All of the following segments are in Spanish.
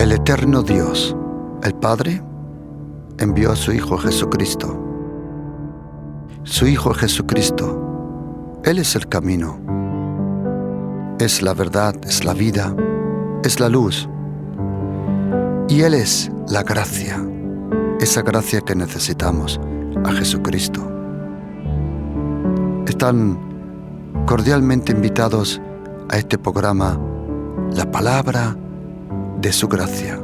El eterno Dios, el Padre, envió a su Hijo Jesucristo. Su Hijo Jesucristo, Él es el camino, es la verdad, es la vida, es la luz. Y Él es la gracia, esa gracia que necesitamos, a Jesucristo. Están cordialmente invitados a este programa, La Palabra de su Gracia,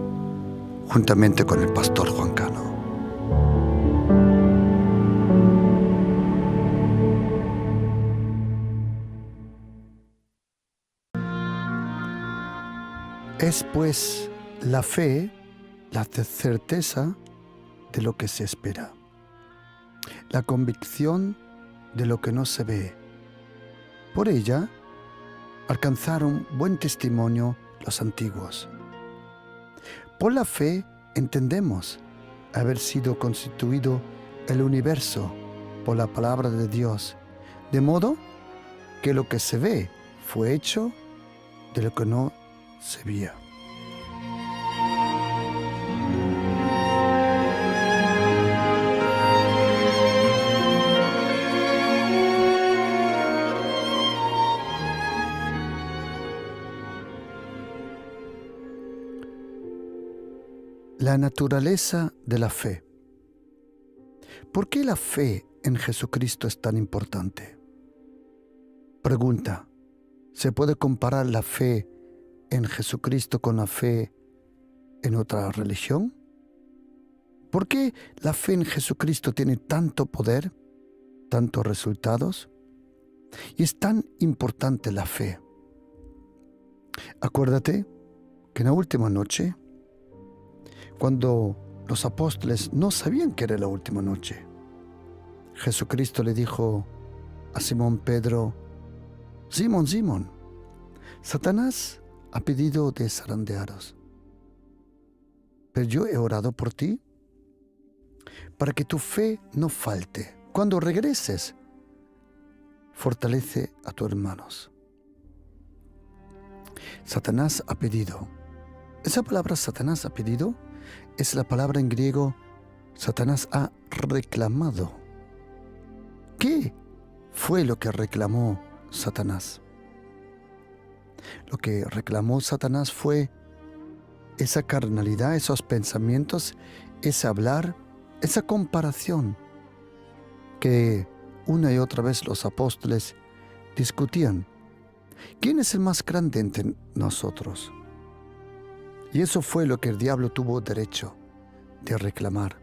juntamente con el pastor Juan Cano. Es pues la fe, la certeza de lo que se espera, la convicción de lo que no se ve. Por ella alcanzaron buen testimonio los antiguos. Por la fe entendemos haber sido constituido el universo por la palabra de Dios, de modo que lo que se ve fue hecho de lo que no se veía. La naturaleza de la fe. ¿Por qué la fe en Jesucristo es tan importante? Pregunta: ¿se puede comparar la fe en Jesucristo con la fe en otra religión? ¿Por qué la fe en Jesucristo tiene tanto poder, tantos resultados? Y es tan importante la fe. Acuérdate que en la última noche, cuando los apóstoles no sabían que era la última noche, Jesucristo le dijo a Simón Pedro: Simón, Simón, Satanás ha pedido de zarandearos, pero yo he orado por ti para que tu fe no falte. Cuando regreses, fortalece a tus hermanos. Satanás ha pedido. Esa palabra Satanás ha pedido es la palabra en griego Satanás ha reclamado. ¿Qué fue lo que reclamó Satanás? Lo que reclamó Satanás fue esa carnalidad, esos pensamientos, ese hablar, esa comparación que una y otra vez los apóstoles discutían. ¿Quién es el más grande entre nosotros? Y eso fue lo que el diablo tuvo derecho de reclamar.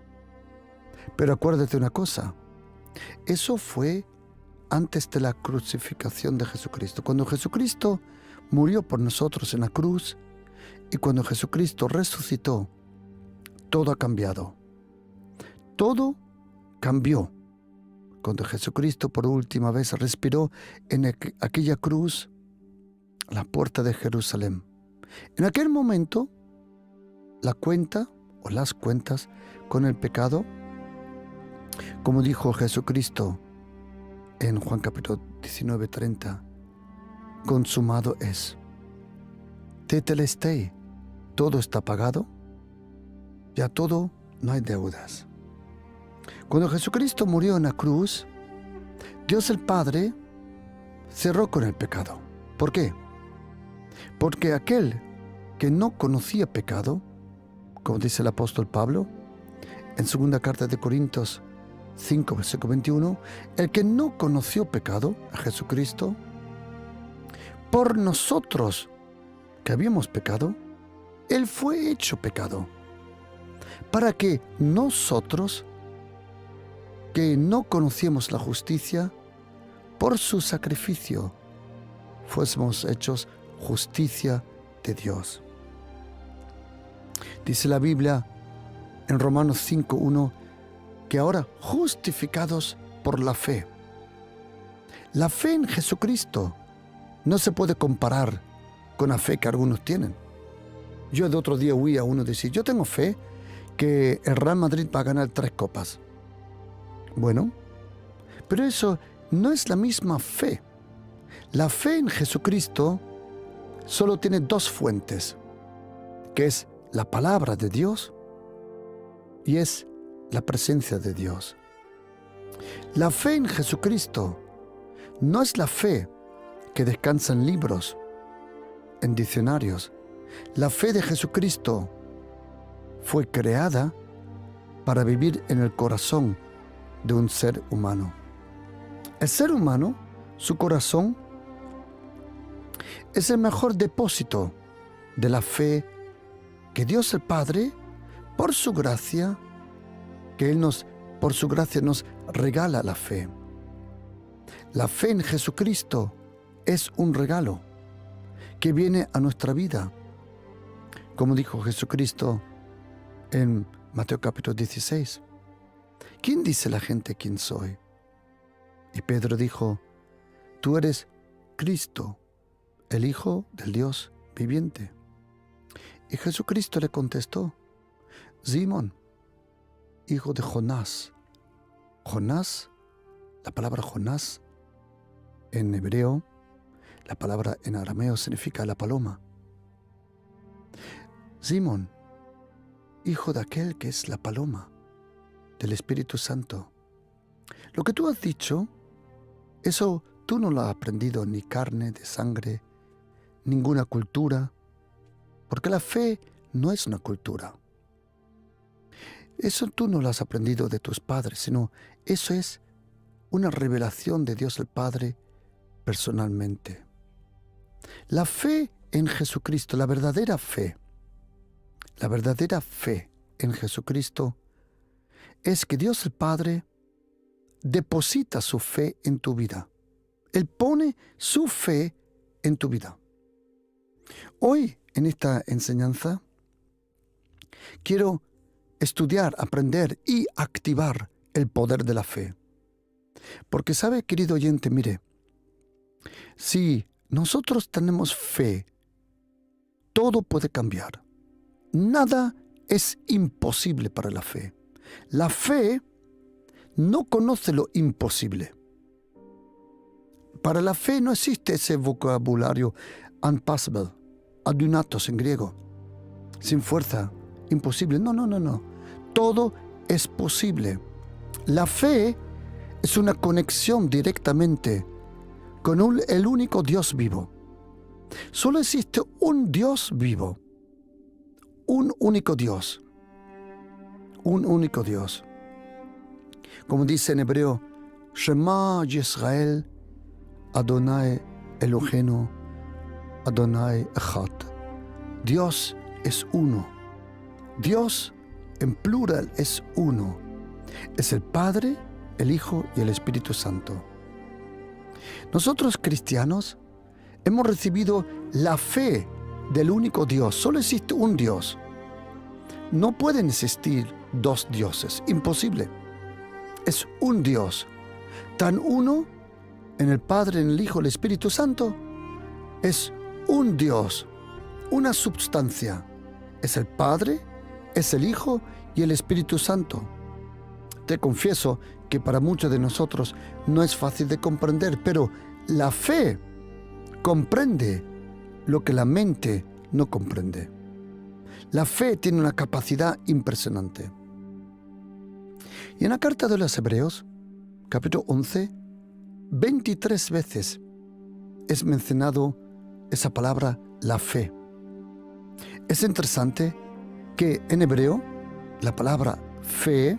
Pero acuérdate una cosa, eso fue antes de la crucificación de Jesucristo. Cuando Jesucristo murió por nosotros en la cruz y cuando Jesucristo resucitó, todo ha cambiado. Todo cambió. Cuando Jesucristo por última vez respiró en aquella cruz, la puerta de Jerusalén. En aquel momento, la cuenta o las cuentas con el pecado, como dijo Jesucristo en Juan capítulo 19:30, consumado es. Tetelestai, todo está pagado, ya todo, no hay deudas. Cuando Jesucristo murió en la cruz, Dios el Padre cerró con el pecado. ¿Por qué? Porque aquel que no conocía pecado, como dice el apóstol Pablo en segunda carta de Corintios 5, versículo 21, el que no conoció pecado, a Jesucristo, por nosotros que habíamos pecado, Él fue hecho pecado, para que nosotros, que no conocíamos la justicia, por su sacrificio, fuésemos hechos justicia de Dios. Dice la Biblia en Romanos 5:1 que ahora justificados por la fe. La fe en Jesucristo no se puede comparar con la fe que algunos tienen. Yo de otro día oí a uno decir: yo tengo fe que el Real Madrid va a ganar 3 copas. Bueno, pero eso no es la misma fe. La fe en Jesucristo solo tiene 2 fuentes, que es la palabra de Dios y es la presencia de Dios. La fe en Jesucristo no es la fe que descansa en libros, en diccionarios. La fe de Jesucristo fue creada para vivir en el corazón de un ser humano. El ser humano, su corazón, es el mejor depósito de la fe que Dios el Padre, por su gracia, por su gracia nos regala la fe. La fe en Jesucristo es un regalo que viene a nuestra vida. Como dijo Jesucristo en Mateo capítulo 16. ¿Quién dice la gente quién soy? Y Pedro dijo, tú eres Cristo, el Hijo del Dios viviente. Y Jesucristo le contestó, Simón, hijo de Jonás. Jonás, la palabra Jonás en hebreo, la palabra en arameo significa la paloma. Simón, hijo de aquel que es la paloma, del Espíritu Santo. Lo que tú has dicho, eso tú no lo has aprendido ni carne, de sangre, ninguna cultura, porque la fe no es una cultura. Eso tú no lo has aprendido de tus padres, sino eso es una revelación de Dios el Padre personalmente. La fe en Jesucristo, la verdadera fe en Jesucristo es que Dios el Padre deposita su fe en tu vida. Él pone su fe en tu vida. Hoy, en esta enseñanza, quiero estudiar, aprender y activar el poder de la fe. Porque sabe, querido oyente, mire, si nosotros tenemos fe, todo puede cambiar. Nada es imposible para la fe. La fe no conoce lo imposible. Para la fe no existe ese vocabulario unpossible, adunatos en griego, sin fuerza, imposible. No. Todo es posible. La fe es una conexión directamente con el único Dios vivo. Solo existe un Dios vivo. Un único Dios. Un único Dios. Como dice en hebreo, Shema Yisrael, Adonai Eloheinu, Adonai Echad. Dios es uno. Dios en plural es uno. Es el Padre, el Hijo y el Espíritu Santo. Nosotros cristianos hemos recibido la fe del único Dios. Solo existe un Dios. No pueden existir dos dioses. Imposible. Es un Dios. Tan uno en el Padre, en el Hijo, el Espíritu Santo. Es un Dios. Una substancia. Es el Padre, es el Hijo y el Espíritu Santo. Te confieso que para muchos de nosotros no es fácil de comprender, pero la fe comprende lo que la mente no comprende. La fe tiene una capacidad impresionante. Y en la carta de los Hebreos, capítulo 11, 23 veces es mencionado esa palabra, la fe. Es interesante que en hebreo la palabra fe,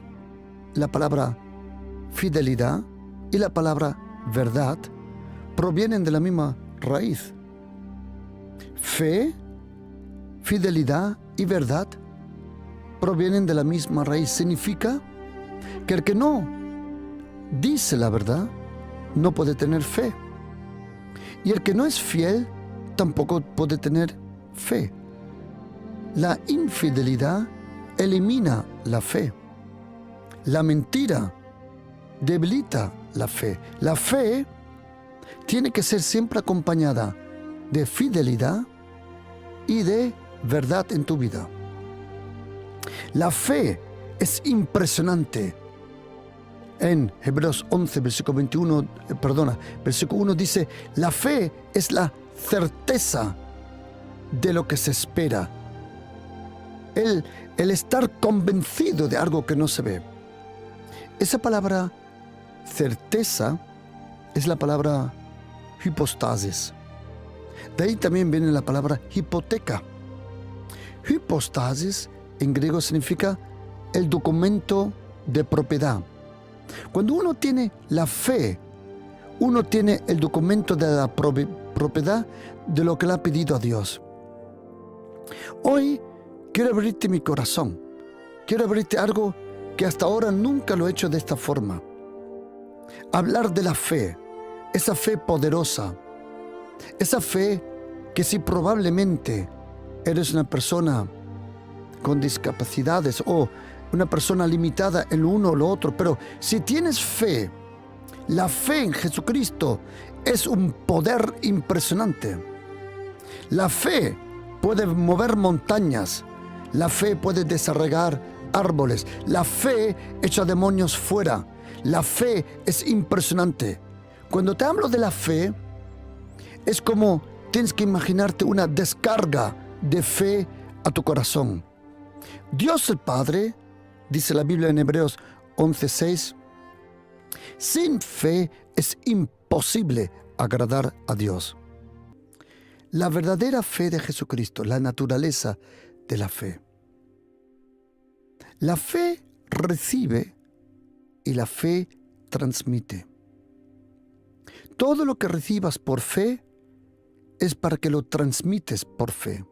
la palabra fidelidad y la palabra verdad provienen de la misma raíz. Fe, fidelidad y verdad provienen de la misma raíz. Significa que el que no dice la verdad no puede tener fe. Y el que no es fiel tampoco puede tener fe. La infidelidad elimina la fe. La mentira debilita la fe. La fe tiene que ser siempre acompañada de fidelidad y de verdad en tu vida. La fe es impresionante. En Hebreos 11, versículo 1 dice, la fe es la certeza de lo que se espera, el estar convencido de algo que no se ve. Esa palabra certeza es la palabra hipostasis. De ahí también viene la palabra hipoteca. Hipostasis en griego significa el documento de propiedad. Cuando uno tiene la fe, uno tiene el documento de la propiedad de lo que le ha pedido a Dios. Hoy quiero abrirte mi corazón. Quiero abrirte algo que hasta ahora nunca lo he hecho de esta forma. Hablar de la fe, esa fe poderosa, esa fe que si probablemente eres una persona con discapacidades o una persona limitada en lo uno o lo otro, pero si tienes fe, la fe en Jesucristo es un poder impresionante. La fe puede mover montañas, la fe puede desarraigar árboles, la fe echa demonios fuera, la fe es impresionante. Cuando te hablo de la fe, es como tienes que imaginarte una descarga de fe a tu corazón. Dios el Padre, dice la Biblia en Hebreos 11:6, sin fe es imposible agradar a Dios. La verdadera fe de Jesucristo, la naturaleza de la fe. La fe recibe y la fe transmite. Todo lo que recibas por fe es para que lo transmites por fe.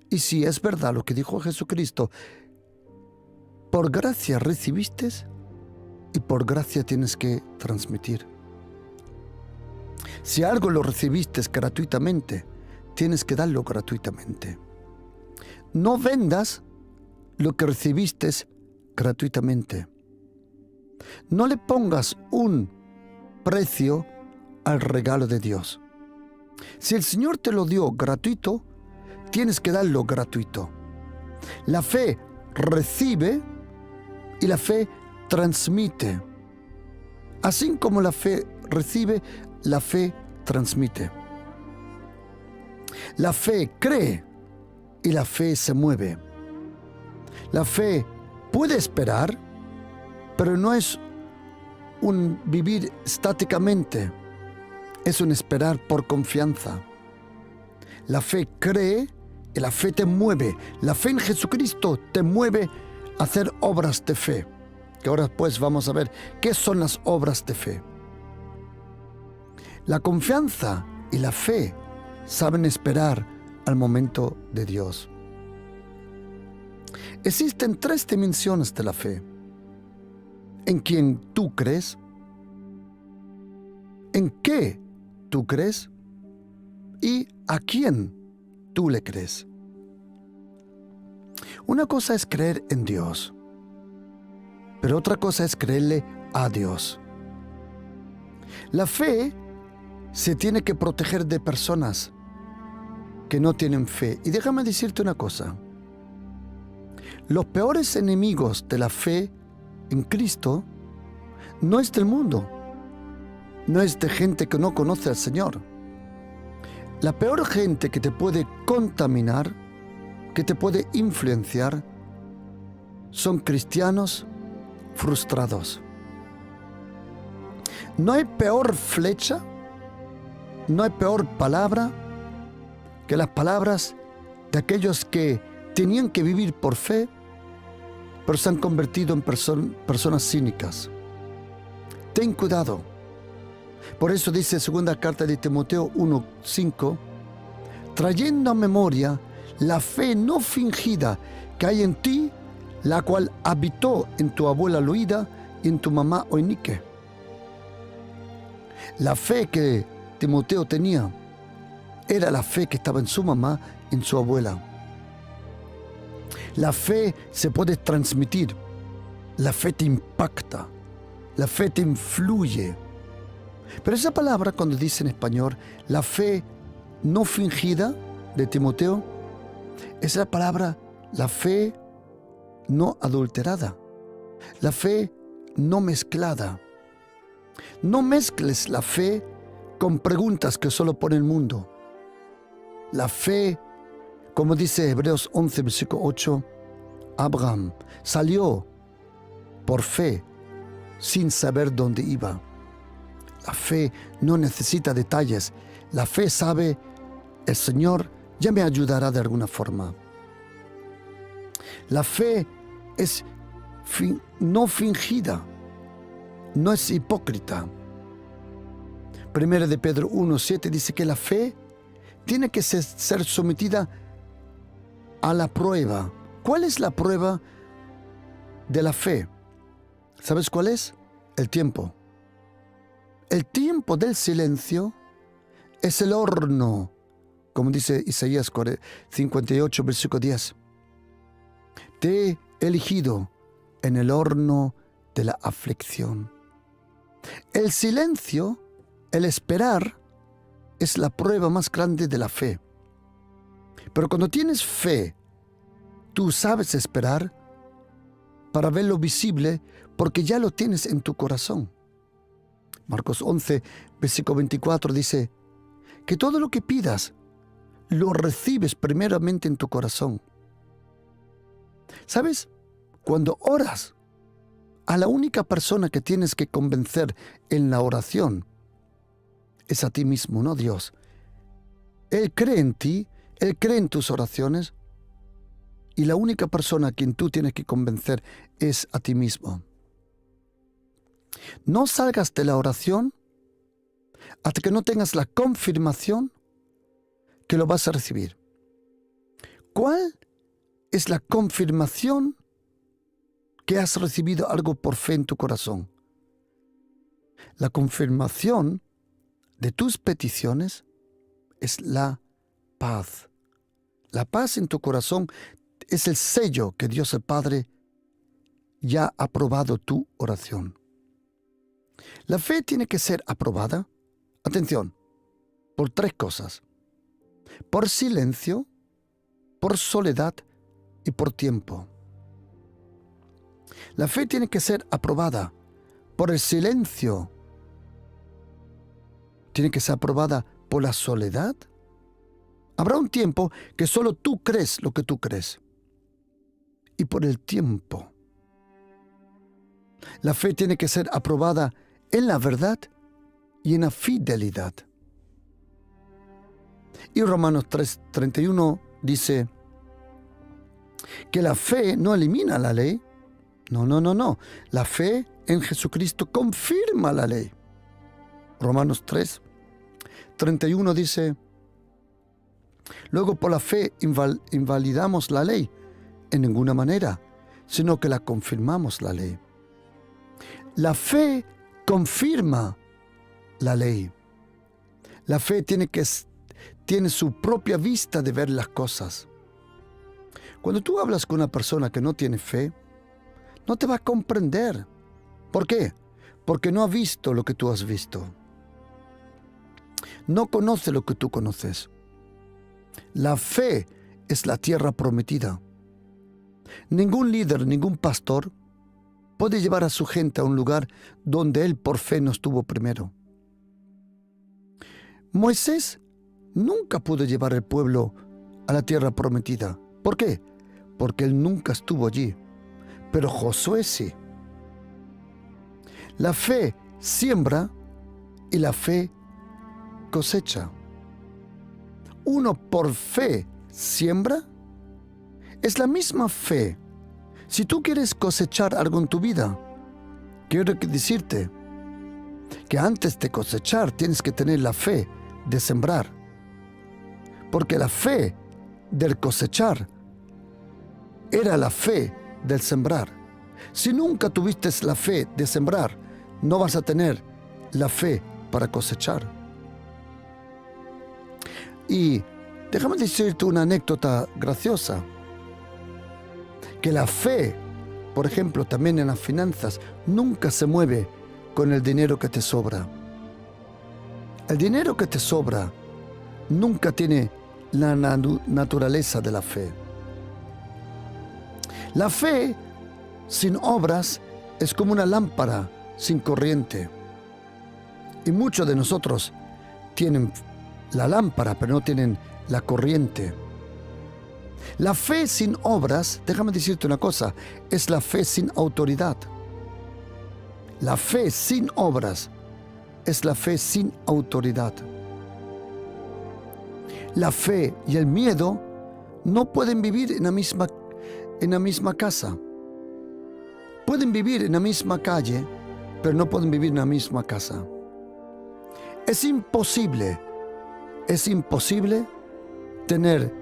Y si es verdad lo que dijo Jesucristo, por gracia recibiste y por gracia tienes que transmitir. Si algo lo recibiste gratuitamente, tienes que darlo gratuitamente. No vendas lo que recibiste gratuitamente. No le pongas un precio al regalo de Dios. Si el Señor te lo dio gratuito, tienes que darlo gratuito. La fe recibe y la fe transmite. Así como la fe recibe, la fe transmite. La fe cree y la fe se mueve. La fe puede esperar, pero no es un vivir estáticamente, es un esperar por confianza. La fe cree y la fe te mueve. La fe en Jesucristo te mueve a hacer obras de fe. Que ahora pues vamos a ver qué son las obras de fe. La confianza y la fe saben esperar al momento de Dios. Existen 3 dimensiones de la fe: en quien tú crees, en qué tú crees y a quién tú le crees. Una cosa es creer en Dios, pero otra cosa es creerle a Dios. La fe se tiene que proteger de personas que no tienen fe. Y déjame decirte una cosa: los peores enemigos de la fe en Cristo no es del mundo, no es de gente que no conoce al Señor. La peor gente que te puede contaminar, que te puede influenciar, son cristianos frustrados. No hay peor flecha, no hay peor palabra que las palabras de aquellos que tenían que vivir por fe, pero se han convertido en personas cínicas. Ten cuidado. Por eso dice segunda carta de Timoteo 1:5, trayendo a memoria la fe no fingida que hay en ti, la cual habitó en tu abuela Loida y en tu mamá Eunice. La fe que Timoteo tenía era la fe que estaba en su mamá y en su abuela. La fe se puede transmitir, la fe te impacta, la fe te influye. Pero esa palabra, cuando dice en español, la fe no fingida de Timoteo, es la palabra, la fe no adulterada, la fe no mezclada. No mezcles la fe con preguntas que solo pone el mundo. La fe Como dice Hebreos 11, versículo 8, Abraham salió por fe sin saber dónde iba. La fe no necesita detalles. La fe sabe, el Señor ya me ayudará de alguna forma. La fe es no fingida, no es hipócrita. Primera de Pedro 1:7 dice que la fe tiene que ser sometida a la prueba. ¿Cuál es la prueba de la fe? ¿Sabes cuál es? El tiempo. El tiempo del silencio es el horno, como dice Isaías 58, versículo 10. Te he elegido en el horno de la aflicción. El silencio, el esperar, es la prueba más grande de la fe. Pero cuando tienes fe, tú sabes esperar para ver lo visible porque ya lo tienes en tu corazón. Marcos 11, versículo 24 dice que todo lo que pidas lo recibes primeramente en tu corazón. ¿Sabes? Cuando oras, a la única persona que tienes que convencer en la oración es a ti mismo, no Dios. Él cree en ti, Él cree en tus oraciones y la única persona a quien tú tienes que convencer es a ti mismo. No salgas de la oración hasta que no tengas la confirmación que lo vas a recibir. ¿Cuál es la confirmación que has recibido algo por fe en tu corazón? La confirmación de tus peticiones es la paz. La paz en tu corazón es el sello que Dios el Padre ya ha aprobado tu oración. La fe tiene que ser aprobada, atención, por tres cosas: por silencio, por soledad y por tiempo. La fe tiene que ser aprobada por el silencio, tiene que ser aprobada por la soledad. Habrá un tiempo que solo tú crees lo que tú crees. Y por el tiempo. La fe tiene que ser aprobada en la verdad y en la fidelidad. Y Romanos 3:31 dice que la fe no elimina la ley. No. La fe en Jesucristo confirma la ley. Romanos 3:31 dice: luego por la fe invalidamos la ley en ninguna manera, sino que la confirmamos la ley. La fe confirma la ley. La fe tiene su propia vista de ver las cosas. Cuando tú hablas con una persona que no tiene fe, no te va a comprender. ¿Por qué? Porque no ha visto lo que tú has visto. No conoce lo que tú conoces. La fe es la tierra prometida. Ningún líder, ningún pastor puede llevar a su gente a un lugar donde él por fe no estuvo primero. Moisés nunca pudo llevar al pueblo a la tierra prometida. ¿Por qué? Porque él nunca estuvo allí. Pero Josué sí. La fe siembra y la fe cosecha. Uno por fe siembra. Es la misma fe. Si tú quieres cosechar algo en tu vida, quiero decirte que antes de cosechar tienes que tener la fe de sembrar. Porque la fe del cosechar era la fe del sembrar. Si nunca tuviste la fe de sembrar, no vas a tener la fe para cosechar. Y déjame decirte una anécdota graciosa. Que la fe, por ejemplo, también en las finanzas, nunca se mueve con el dinero que te sobra. El dinero que te sobra nunca tiene la naturaleza de la fe. La fe sin obras es como una lámpara sin corriente. Y muchos de nosotros tienen la lámpara, pero no tienen la corriente. La fe sin obras, déjame decirte una cosa, es la fe sin autoridad. La fe sin obras es la fe sin autoridad. La fe y el miedo no pueden vivir en la misma casa. Pueden vivir en la misma calle, pero no pueden vivir en la misma casa. Es imposible tener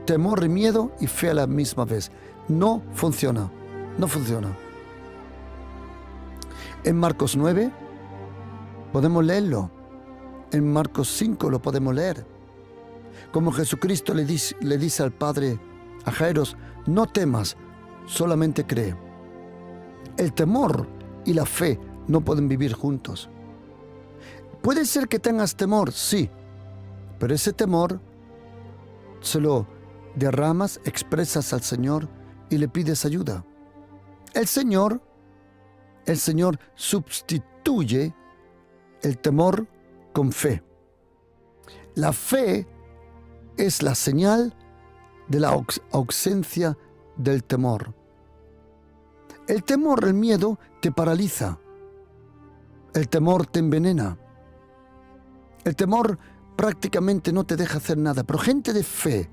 temor y miedo y fe a la misma vez. No funciona. En Marcos 9 podemos leerlo. En Marcos 5 lo podemos leer. Como Jesucristo le dice al padre, a Jairo, no temas, solamente cree. El temor y la fe no pueden vivir juntos. Puede ser que tengas temor, sí, pero ese temor se lo derramas, expresas al Señor y le pides ayuda. El Señor sustituye el temor con fe. La fe es la señal de la ausencia del temor. El temor, el miedo, te paraliza. El temor te envenena. El temor prácticamente no te deja hacer nada. Pero gente de fe,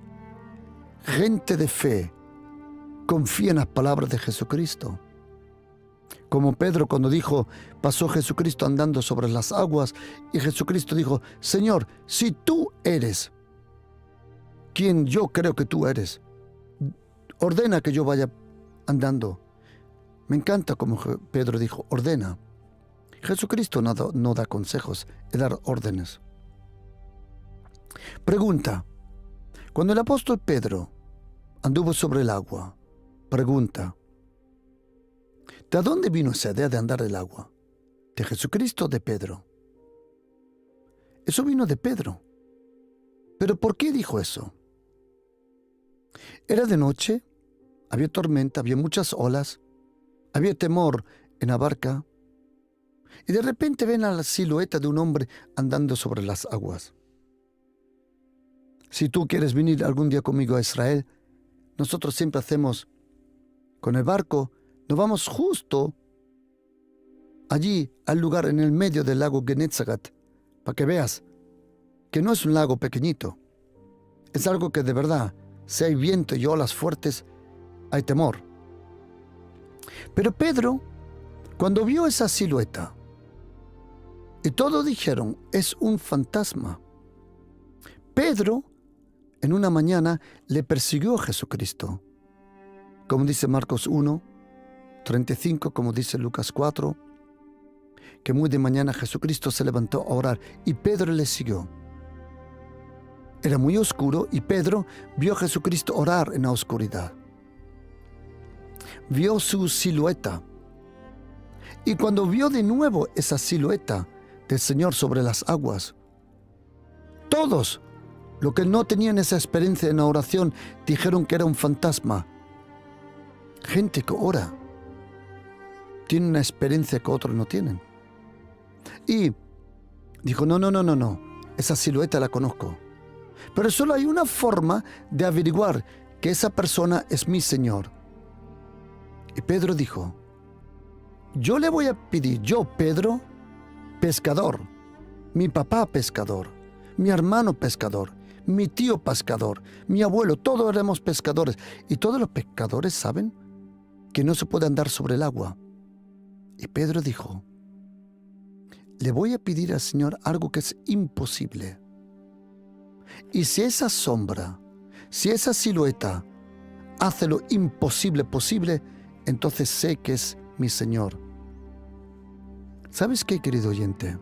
confía en las palabras de Jesucristo. Como Pedro cuando pasó Jesucristo andando sobre las aguas y Jesucristo dijo, Señor, si tú eres quien yo creo que tú eres, ordena que yo vaya andando. Me encanta como Pedro dijo, ordena. Jesucristo no da consejos, es dar órdenes. Pregunta, cuando el apóstol Pedro anduvo sobre el agua, pregunta, ¿de dónde vino esa idea de andar el agua? ¿De Jesucristo o de Pedro? Eso vino de Pedro. ¿Pero por qué dijo eso? Era de noche, había tormenta, había muchas olas, había temor en la barca, y de repente ven a la silueta de un hombre andando sobre las aguas. Si tú quieres venir algún día conmigo a Israel, nosotros siempre hacemos con el barco, nos vamos justo allí al lugar en el medio del lago Genetzagat, para que veas que no es un lago pequeñito, es algo que de verdad, si hay viento y olas fuertes, hay temor. Pero Pedro, cuando vio esa silueta, y todos dijeron, es un fantasma. Pedro, en una mañana, le persiguió a Jesucristo. Como dice Marcos 1, 35, como dice Lucas 4, que muy de mañana Jesucristo se levantó a orar y Pedro le siguió. Era muy oscuro y Pedro vio a Jesucristo orar en la oscuridad. Vio su silueta. Y cuando vio de nuevo esa silueta del Señor sobre las aguas, todos los que no tenían esa experiencia en la oración dijeron que era un fantasma. Gente que ora tiene una experiencia que otros no tienen. Y dijo, no, esa silueta la conozco. Pero solo hay una forma de averiguar que esa persona es mi Señor. Y Pedro dijo, yo le voy a pedir, yo Pedro, pescador, mi papá pescador, mi hermano pescador, mi tío pescador, mi abuelo, todos éramos pescadores. Y todos los pescadores saben que no se puede andar sobre el agua. Y Pedro dijo, le voy a pedir al Señor algo que es imposible. Y si esa sombra, si esa silueta hace lo imposible posible, entonces sé que es mi Señor. ¿Sabes qué, querido oyente?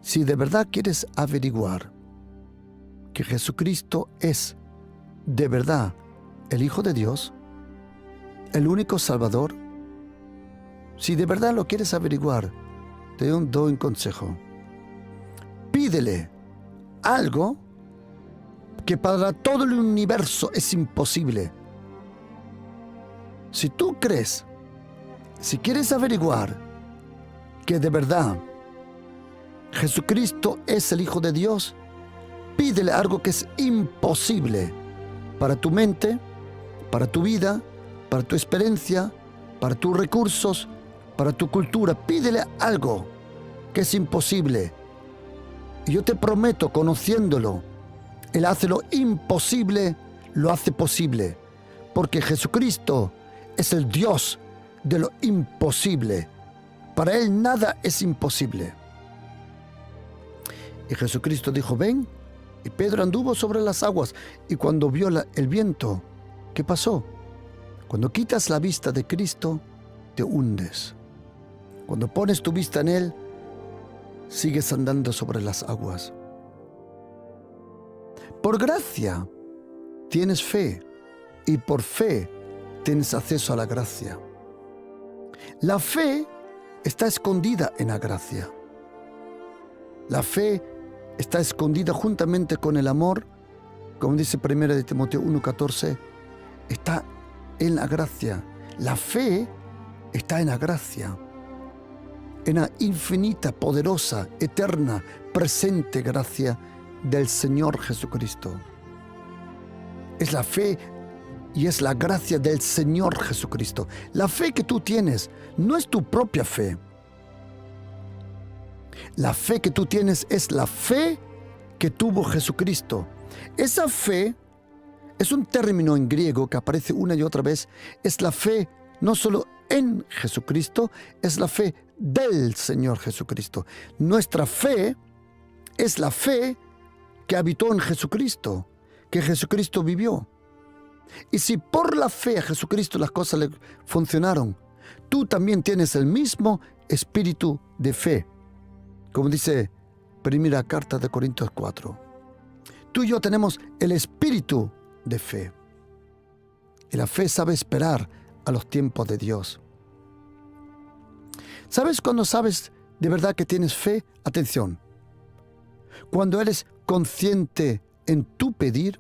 Si de verdad quieres averiguar que Jesucristo es de verdad el Hijo de Dios, el único Salvador, si de verdad lo quieres averiguar, te doy un consejo. Pídele algo que para todo el universo es imposible. Si tú crees, si quieres averiguar que de verdad Jesucristo es el Hijo de Dios, pídele algo que es imposible para tu mente, para tu vida, para tu experiencia, para tus recursos, para tu cultura. Pídele algo que es imposible. Y yo te prometo, conociéndolo, Él hace lo imposible, lo hace posible. Porque Jesucristo es el Dios de lo imposible. Para Él nada es imposible. Y Jesucristo dijo, ven. Y Pedro anduvo sobre las aguas. Y cuando vio el viento, ¿qué pasó? Cuando quitas la vista de Cristo, te hundes. Cuando pones tu vista en Él, sigues andando sobre las aguas. Por gracia tienes fe, y por fe tienes acceso a la gracia. La fe está escondida en la gracia. La fe está escondida juntamente con el amor, como dice 1 de Timoteo 1:14, está en la gracia. La fe está en la gracia, en la infinita, poderosa, eterna, presente gracia del Señor Jesucristo. Es la fe y es la gracia del Señor Jesucristo. La fe que tú tienes no es tu propia fe. La fe que tú tienes es la fe que tuvo Jesucristo. Esa fe es un término en griego que aparece una y otra vez. Es la fe no solo en Jesucristo, es la fe del Señor Jesucristo. Nuestra fe es la fe que habitó en Jesucristo, que Jesucristo vivió. Y si por la fe a Jesucristo las cosas le funcionaron, tú también tienes el mismo espíritu de fe. Como dice primera carta de Corintios 4. Tú y yo tenemos el espíritu de fe. Y la fe sabe esperar a los tiempos de Dios. ¿Sabes cuándo sabes de verdad que tienes fe? Atención. Cuando eres consciente en tu pedir,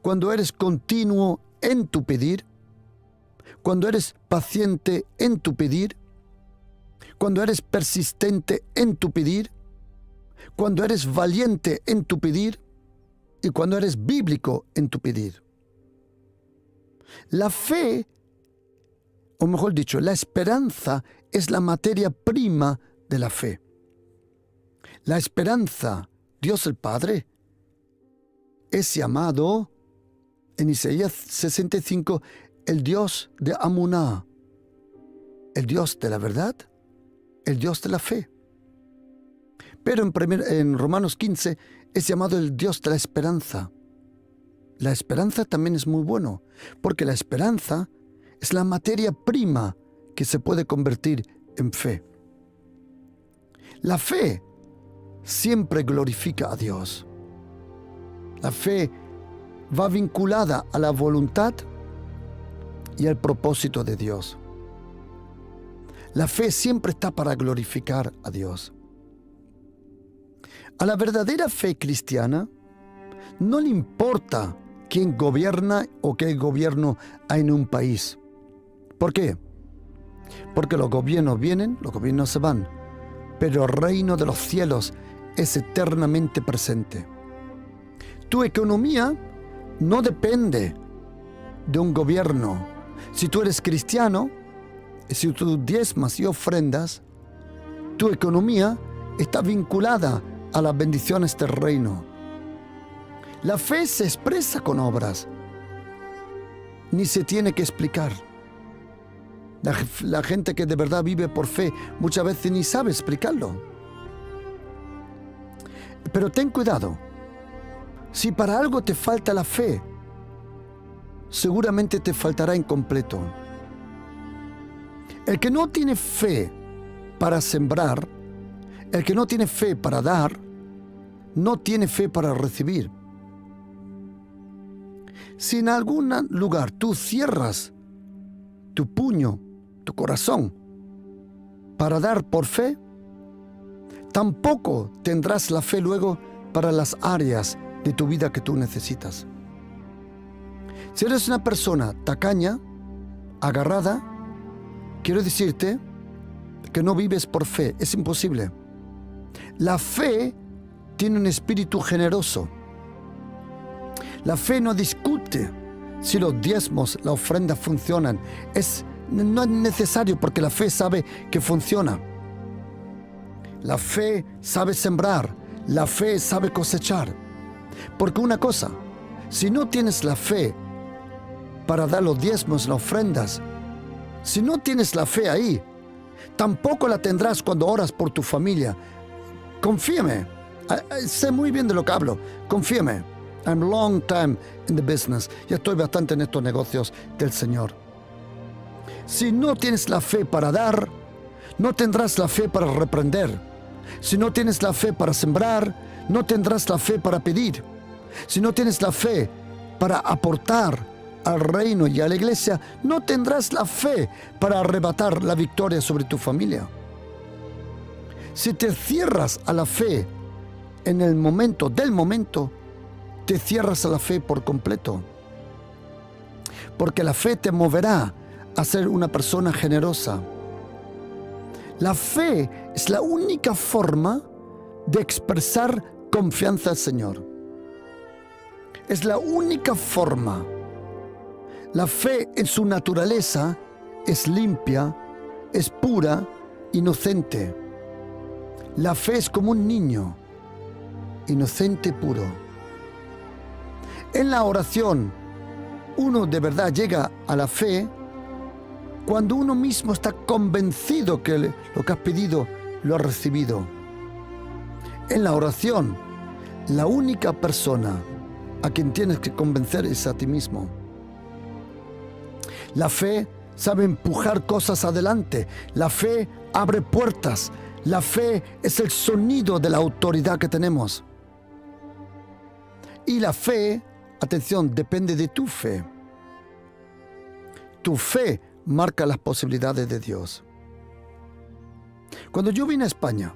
cuando eres continuo en tu pedir, cuando eres paciente en tu pedir, cuando eres persistente en tu pedir, cuando eres valiente en tu pedir y cuando eres bíblico en tu pedir. La fe, o mejor dicho, la esperanza es la materia prima de la fe. La esperanza, Dios el Padre, es llamado en Isaías 65 el Dios de Amuná, el Dios de la verdad, el Dios de la fe. Pero en Romanos 15 es llamado el Dios de la esperanza. La esperanza también es muy bueno, porque la esperanza es la materia prima que se puede convertir en fe. La fe siempre glorifica a Dios. La fe va vinculada a la voluntad y al propósito de Dios. La fe siempre está para glorificar a Dios. A la verdadera fe cristiana no le importa quién gobierna o qué gobierno hay en un país. ¿Por qué? Porque los gobiernos vienen, los gobiernos se van, pero el reino de los cielos es eternamente presente. Tu economía no depende de un gobierno. Si tú eres cristiano, si tú diezmas y ofrendas, tu economía está vinculada a las bendiciones del reino. La fe se expresa con obras, ni se tiene que explicar. La gente que de verdad vive por fe muchas veces ni sabe explicarlo. Pero ten cuidado. Si para algo te falta la fe, seguramente te faltará incompleto. El que no tiene fe para sembrar, el que no tiene fe para dar, no tiene fe para recibir. Si en algún lugar tú cierras tu puño, tu corazón, para dar por fe, tampoco tendrás la fe luego para las áreas de tu vida que tú necesitas. Si eres una persona tacaña, agarrada, quiero decirte que no vives por fe. Es imposible. La fe tiene un espíritu generoso. La fe no discute si los diezmos, la ofrenda funcionan. No es necesario porque la fe sabe que funciona. La fe sabe sembrar. La fe sabe cosechar. Porque una cosa, si no tienes la fe para dar los diezmos, las ofrendas, si no tienes la fe ahí, tampoco la tendrás cuando oras por tu familia. Confíame. Sé muy bien de lo que hablo. Confíame. I'm long time in the business. Ya estoy bastante en estos negocios del Señor. Si no tienes la fe para dar, no tendrás la fe para reprender. Si no tienes la fe para sembrar, no tendrás la fe para pedir. Si no tienes la fe para aportar al reino y a la iglesia, no tendrás la fe para arrebatar la victoria sobre tu familia. Si te cierras a la fe en el momento del momento, te cierras a la fe por completo. Porque la fe te moverá a ser una persona generosa. La fe es la única forma de expresar confianza al Señor. Es la única forma. La fe en su naturaleza es limpia, es pura, inocente. La fe es como un niño, inocente, puro. En la oración, uno de verdad llega a la fe cuando uno mismo está convencido que lo que has pedido lo has recibido. En la oración, la única persona a quien tienes que convencer es a ti mismo. La fe sabe empujar cosas adelante. La fe abre puertas. La fe es el sonido de la autoridad que tenemos. Y la fe, atención, depende de tu fe. Tu fe marca las posibilidades de Dios. Cuando yo vine a España,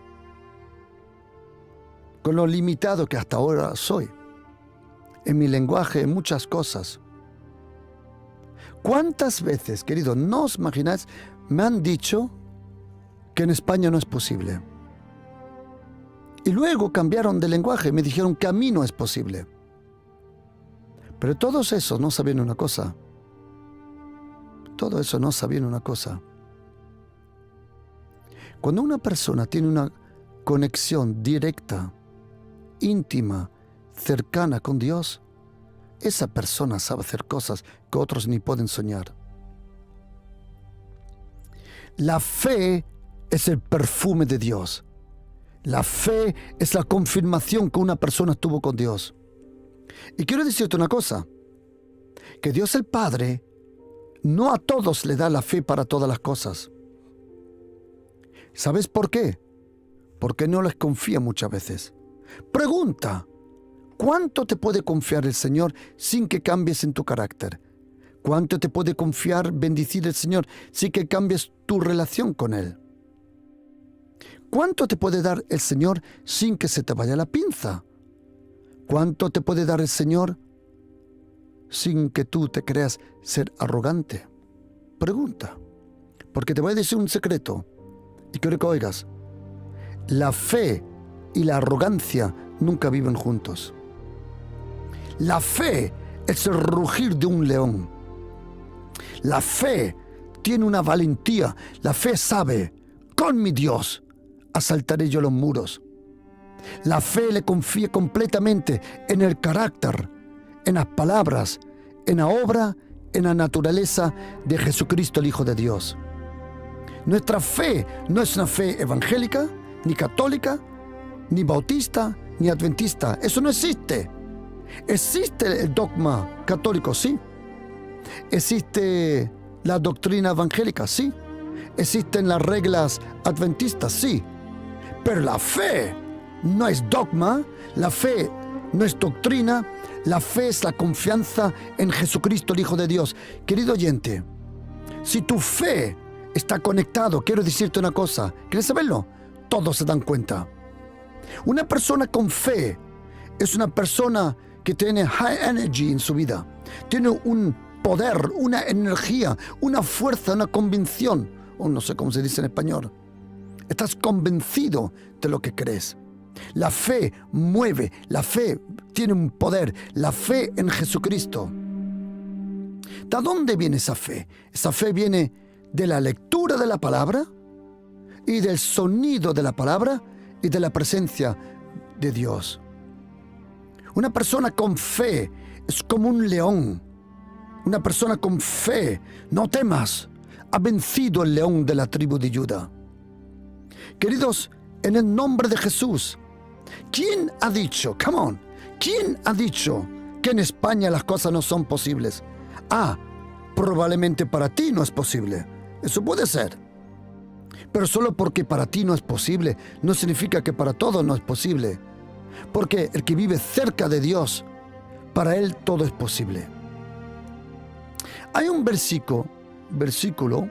con lo limitado que hasta ahora soy, en mi lenguaje, en muchas cosas, ¿cuántas veces, querido, no os imagináis, me han dicho que en España no es posible? Y luego cambiaron de lenguaje y me dijeron que a mí no es posible. Pero todos esos no sabían una cosa. Todo eso no sabían una cosa. Cuando una persona tiene una conexión directa, íntima, cercana con Dios, esa persona sabe hacer cosas que otros ni pueden soñar. La fe es el perfume de Dios. La fe es la confirmación que una persona estuvo con Dios. Y quiero decirte una cosa, que Dios el Padre no a todos le da la fe para todas las cosas. ¿Sabes por qué? Porque no les confía muchas veces. Pregunta, ¿cuánto te puede confiar el Señor sin que cambies en tu carácter? ¿Cuánto te puede confiar, bendecir el Señor sin que cambies tu relación con Él? ¿Cuánto te puede dar el Señor sin que se te vaya la pinza? ¿Cuánto te puede dar el Señor sin que tú te creas ser arrogante? Pregunta, porque te voy a decir un secreto y quiero que oigas. La fe y la arrogancia nunca viven juntos. La fe es el rugir de un león. La fe tiene una valentía. La fe sabe, con mi Dios asaltaré yo los muros. La fe le confía completamente en el carácter, en las palabras, en la obra, en la naturaleza de Jesucristo, el Hijo de Dios. Nuestra fe no es una fe evangélica, ni católica, ni bautista, ni adventista. Eso no existe. Existe el dogma católico, sí. Existe la doctrina evangélica, sí. Existen las reglas adventistas, sí. Pero la fe no es dogma, la fe no es doctrina, la fe es la confianza en Jesucristo, el Hijo de Dios. Querido oyente, si tu fe está conectado, quiero decirte una cosa, ¿quieres saberlo? Todos se dan cuenta. Una persona con fe es una persona que tiene high energy en su vida, tiene un poder, una energía, una fuerza, una convicción, o no sé cómo se dice en español. Estás convencido de lo que crees. La fe mueve, la fe tiene un poder, la fe en Jesucristo. ¿De dónde viene esa fe? Esa fe viene de la lectura de la palabra y del sonido de la palabra y de la presencia de Dios. Una persona con fe es como un león. Una persona con fe, no temas, ha vencido el león de la tribu de Judá. Queridos, en el nombre de Jesús, ¿quién ha dicho, come on, quién ha dicho que en España las cosas no son posibles? Probablemente para ti no es posible. Eso puede ser. Pero solo porque para ti no es posible, no significa que para todos no es posible. Porque el que vive cerca de Dios, para él todo es posible. Hay un versículo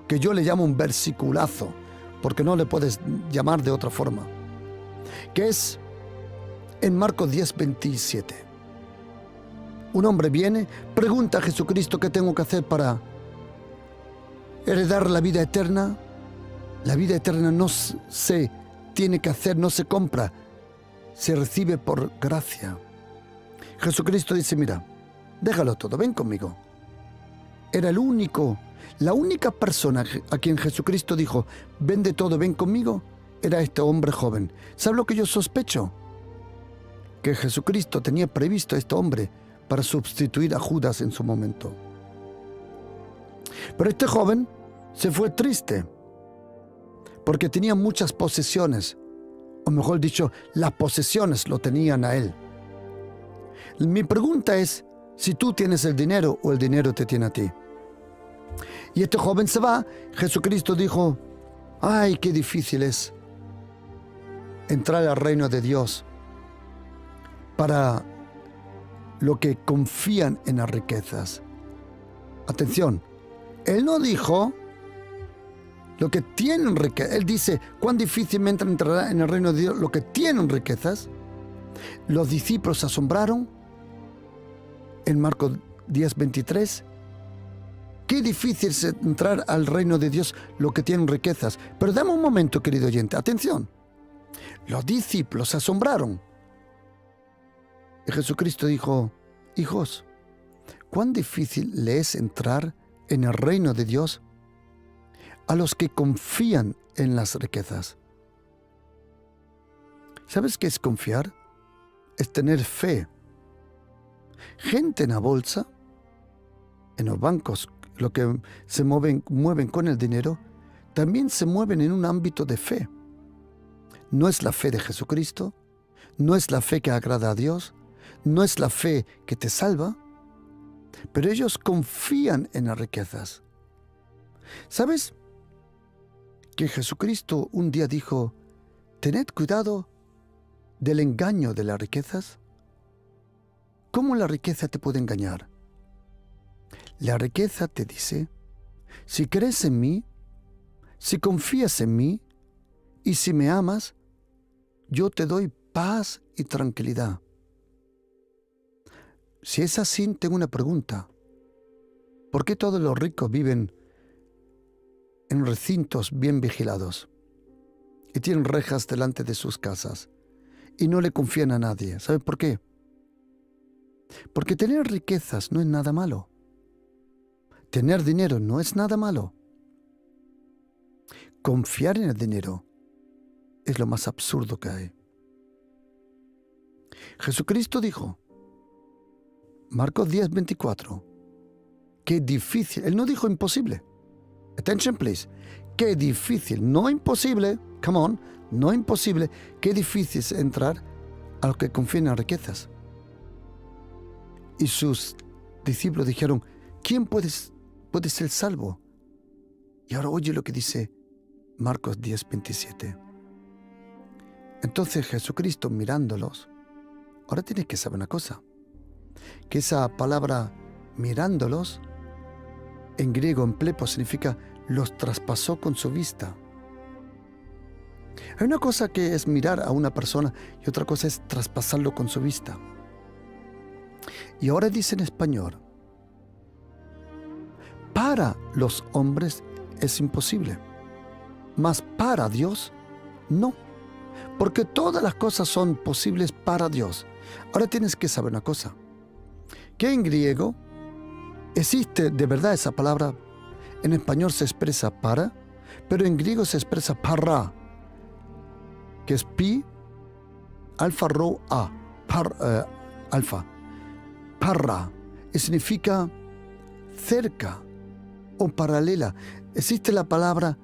que yo le llamo un versiculazo, porque no le puedes llamar de otra forma, que es en Marcos 10:27. Un hombre viene, pregunta a Jesucristo qué tengo que hacer para heredar la vida eterna. La vida eterna no se tiene que hacer, no se compra, se recibe por gracia. Jesucristo dice, mira, déjalo todo, ven conmigo. Era la única persona a quien Jesucristo dijo, vende todo, ven conmigo, era este hombre joven. ¿Sabes lo que yo sospecho? Que Jesucristo tenía previsto a este hombre para sustituir a Judas en su momento. Pero este joven se fue triste, porque tenía muchas posesiones, o mejor dicho, las posesiones lo tenían a él. Mi pregunta es, si tú tienes el dinero o el dinero te tiene a ti. Y este joven se va. Jesucristo dijo, ay, qué difícil es entrar al reino de Dios para los que confían en las riquezas. Atención, él no dijo lo que tienen riquezas. Él dice, cuán difícilmente entrará en el reino de Dios lo que tienen riquezas. Los discípulos se asombraron en Marcos 10:23. Qué difícil es entrar al reino de Dios lo que tienen riquezas. Pero dame un momento, querido oyente, atención. Los discípulos se asombraron. Y Jesucristo dijo, hijos, cuán difícil le es entrar en el reino de Dios a los que confían en las riquezas. ¿Sabes qué es confiar? Es tener fe. Gente en la bolsa, en los bancos, lo que se mueven con el dinero, también se mueven en un ámbito de fe. No es la fe de Jesucristo, no es la fe que agrada a Dios, no es la fe que te salva, pero ellos confían en las riquezas. ¿Sabes que Jesucristo un día dijo, tened cuidado del engaño de las riquezas? ¿Cómo la riqueza te puede engañar? La riqueza te dice, si crees en mí, si confías en mí y si me amas, yo te doy paz y tranquilidad. Si es así, tengo una pregunta. ¿Por qué todos los ricos viven en recintos bien vigilados y tienen rejas delante de sus casas y no le confían a nadie? ¿Sabes por qué? Porque tener riquezas no es nada malo. Tener dinero no es nada malo. Confiar en el dinero es lo más absurdo que hay. Jesucristo dijo, Marcos 10:24, qué difícil, él no dijo imposible. Attention please, qué difícil, no imposible, come on, no imposible, qué difícil es entrar a los que confían en las riquezas. Y sus discípulos dijeron, ¿quién puede ser salvo? Y ahora oye lo que dice Marcos 10:27. Entonces Jesucristo mirándolos, ahora tienes que saber una cosa, que esa palabra mirándolos, en griego, en plepo, significa los traspasó con su vista. Hay una cosa que es mirar a una persona y otra cosa es traspasarlo con su vista. Y ahora dice en español, para los hombres es imposible, mas para Dios no. porque todas las cosas son posibles para Dios. Ahora tienes que saber una cosa, que en griego existe de verdad esa palabra. En español se expresa para, pero en griego se expresa para, que es pi, alfa, rho, a, alfa, para, y significa cerca o paralela. Existe la palabra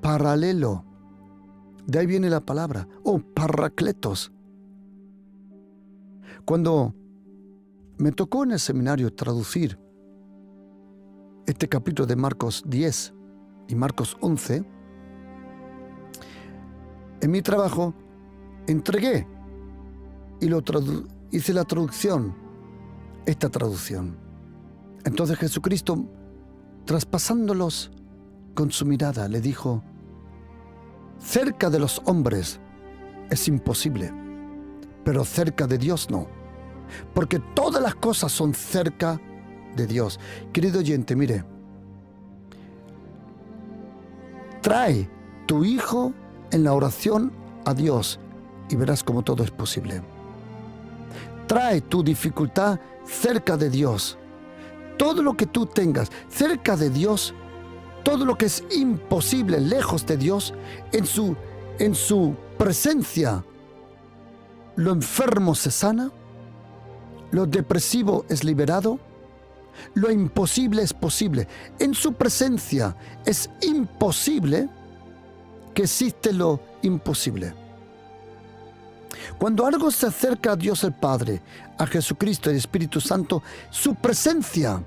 paralelo, de ahí viene la palabra, o paracletos. Cuando me tocó en el seminario traducir este capítulo de Marcos 10 y Marcos 11, en mi trabajo entregué y hice la traducción, esta traducción. Entonces Jesucristo, traspasándolos con su mirada, le dijo: cerca de los hombres es imposible, pero cerca de Dios no, porque todas las cosas son cerca de Dios. Querido oyente, mire, trae tu hijo en la oración a Dios y verás cómo todo es posible. Trae tu dificultad cerca de Dios. Todo lo que tú tengas cerca de Dios, todo lo que es imposible lejos de Dios, en su presencia, lo enfermo se sana, lo depresivo es liberado, lo imposible es posible. En su presencia es imposible que existe lo imposible. Cuando algo se acerca a Dios el Padre, a Jesucristo y el Espíritu Santo, su presencia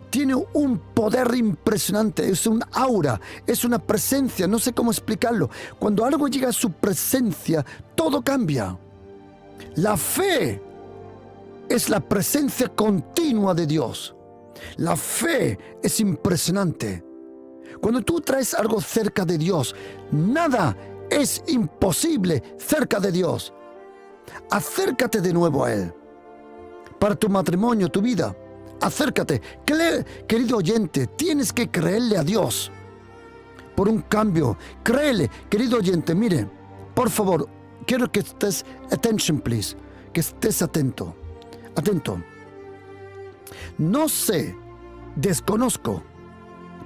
tiene un poder impresionante, es un aura, es una presencia, no sé cómo explicarlo. Cuando algo llega a su presencia, todo cambia. La fe es la presencia continua de Dios. La fe es impresionante. Cuando tú traes algo cerca de Dios, nada es imposible cerca de Dios. Acércate de nuevo a Él. Para tu matrimonio, tu vida, acércate. Querido oyente, tienes que creerle a Dios por un cambio. Créele, querido oyente, mire, por favor, quiero que estés, attention please, que estés atento. No sé, desconozco,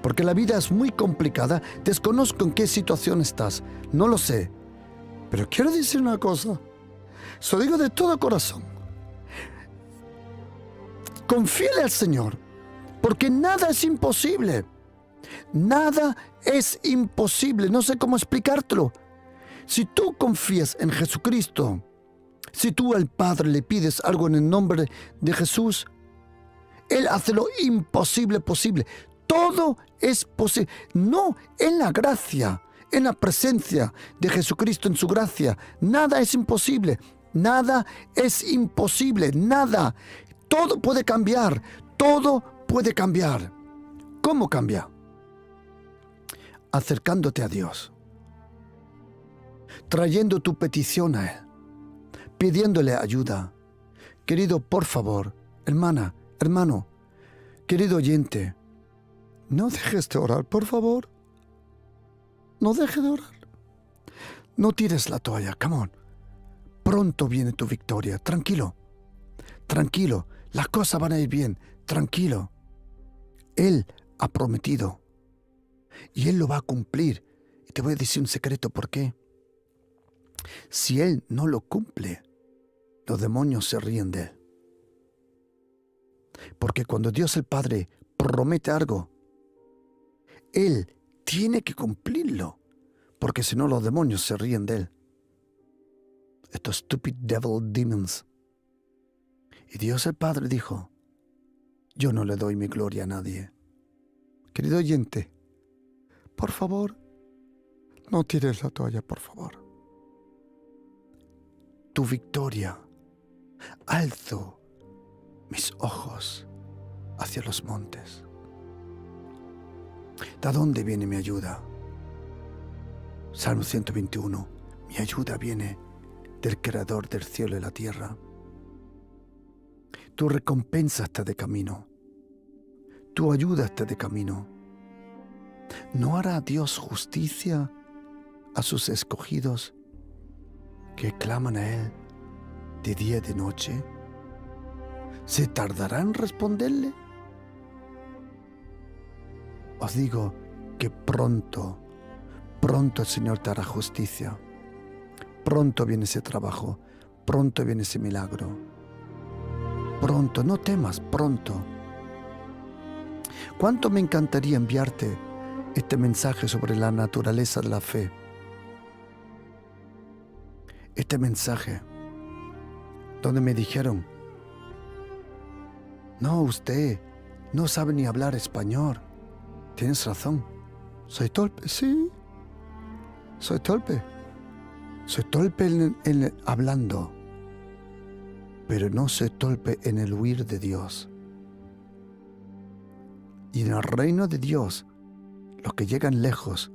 porque la vida es muy complicada, desconozco en qué situación estás, no lo sé, pero quiero decir una cosa, se lo digo de todo corazón. Confíale al Señor, porque nada es imposible. Nada es imposible, no sé cómo explicártelo. Si tú confías en Jesucristo, si tú al Padre le pides algo en el nombre de Jesús, Él hace lo imposible posible. Todo es posible. No, en la gracia, en la presencia de Jesucristo, en su gracia, nada es imposible. Nada es imposible, nada. Todo puede cambiar, todo puede cambiar. ¿Cómo cambia? Acercándote a Dios, trayendo tu petición a Él, pidiéndole ayuda. Querido, por favor, hermana, hermano, querido oyente, no dejes de orar, por favor. No dejes de orar. No tires la toalla, come on. Pronto viene tu victoria, tranquilo. Tranquilo, las cosas van a ir bien, tranquilo. Él ha prometido y Él lo va a cumplir. Y te voy a decir un secreto, ¿por qué? Si Él no lo cumple, los demonios se ríen de Él. Porque cuando Dios el Padre promete algo, Él tiene que cumplirlo, porque si no los demonios se ríen de Él. Estos stupid devil demons. Y Dios el Padre dijo: yo no le doy mi gloria a nadie. Querido oyente, por favor, no tires la toalla, por favor. Tu victoria. Alzo mis ojos hacia los montes. ¿De dónde viene mi ayuda? Salmo 121. Mi ayuda viene del Creador del cielo y la tierra. Tu recompensa está de camino. Tu ayuda está de camino. ¿No hará Dios justicia a sus escogidos que claman a Él de día y de noche? ¿Se tardará en responderle? Os digo que pronto el Señor te hará justicia. Pronto viene ese trabajo, pronto viene ese milagro. Pronto, no temas, pronto. ¿Cuánto me encantaría enviarte este mensaje sobre la naturaleza de la fe? Este mensaje donde me dijeron: no, usted no sabe ni hablar español. Tienes razón. Soy torpe, sí. Soy torpe. Soy torpe en hablando, pero no soy torpe en el huir de Dios. Y en el reino de Dios, los que llegan lejos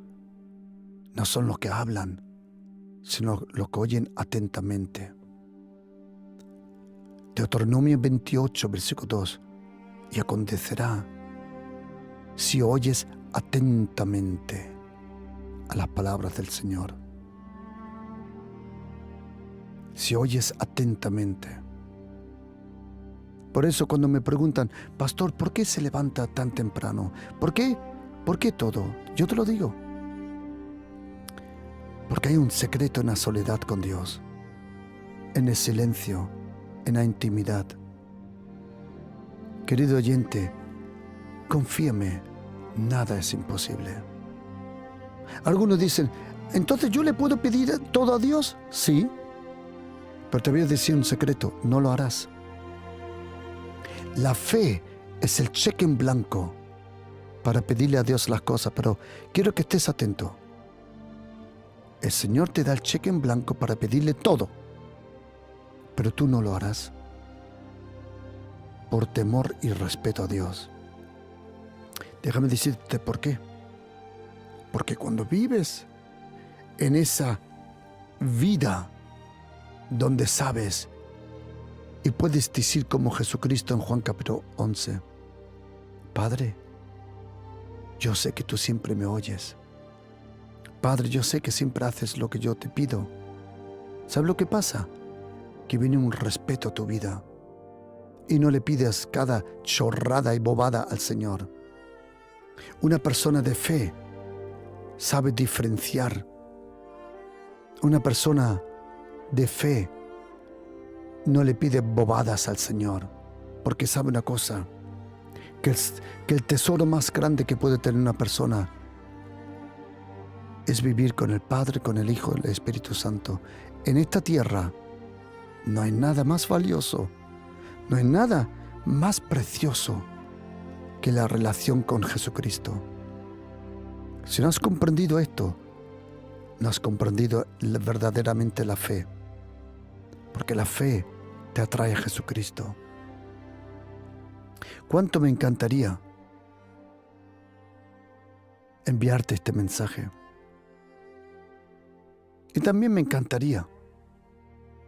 no son los que hablan, sino los que oyen atentamente. Deuteronomio 28, versículo 2. Y acontecerá, si oyes atentamente a las palabras del Señor. Si oyes atentamente. Por eso cuando me preguntan: pastor, ¿por qué se levanta tan temprano? ¿Por qué? ¿Por qué todo? Yo te lo digo. Porque hay un secreto en la soledad con Dios, en el silencio, en la intimidad. Querido oyente, confíame, nada es imposible. Algunos dicen: ¿entonces yo le puedo pedir todo a Dios? Sí, pero te voy a decir un secreto: no lo harás. La fe es el cheque en blanco para pedirle a Dios las cosas, pero quiero que estés atento. El Señor te da el cheque en blanco para pedirle todo, pero tú no lo harás por temor y respeto a Dios. Déjame decirte por qué. Porque cuando vives en esa vida donde sabes y puedes decir como Jesucristo en Juan capítulo 11: Padre, yo sé que tú siempre me oyes. Padre, yo sé que siempre haces lo que yo te pido. ¿Sabes lo que pasa? Que viene un respeto a tu vida y no le pides cada chorrada y bobada al Señor. Una persona de fe sabe diferenciar. Una persona de fe no le pide bobadas al Señor, porque sabe una cosa, que el tesoro más grande que puede tener una persona es vivir con el Padre, con el Hijo y el Espíritu Santo. En esta tierra no hay nada más valioso, no hay nada más precioso que la relación con Jesucristo. Si no has comprendido esto, no has comprendido verdaderamente la fe, porque la fe te atrae a Jesucristo. ¿Cuánto me encantaría enviarte este mensaje? Y también me encantaría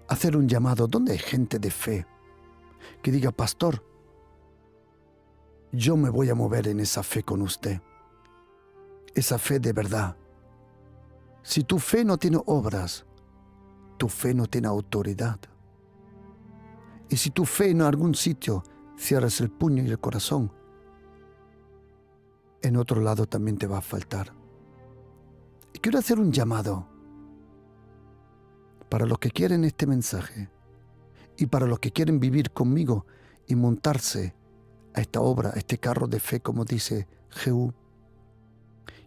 hacer un llamado donde hay gente de fe que diga: pastor, yo me voy a mover en esa fe con usted, esa fe de verdad. Si tu fe no tiene obras, tu fe no tiene autoridad. Y si tu fe en algún sitio cierras el puño y el corazón, en otro lado también te va a faltar. Y quiero hacer un llamado para los que quieren este mensaje y para los que quieren vivir conmigo y montarse a esta obra, a este carro de fe, como dice Jehú.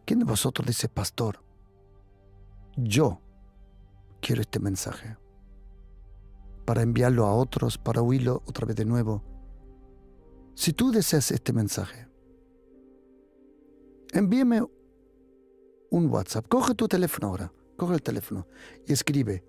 ¿Quién de vosotros dice: pastor, yo quiero este mensaje para enviarlo a otros, para oírlo otra vez de nuevo? Si tú deseas este mensaje, envíame un WhatsApp. Coge tu teléfono ahora, coge el teléfono y escribe: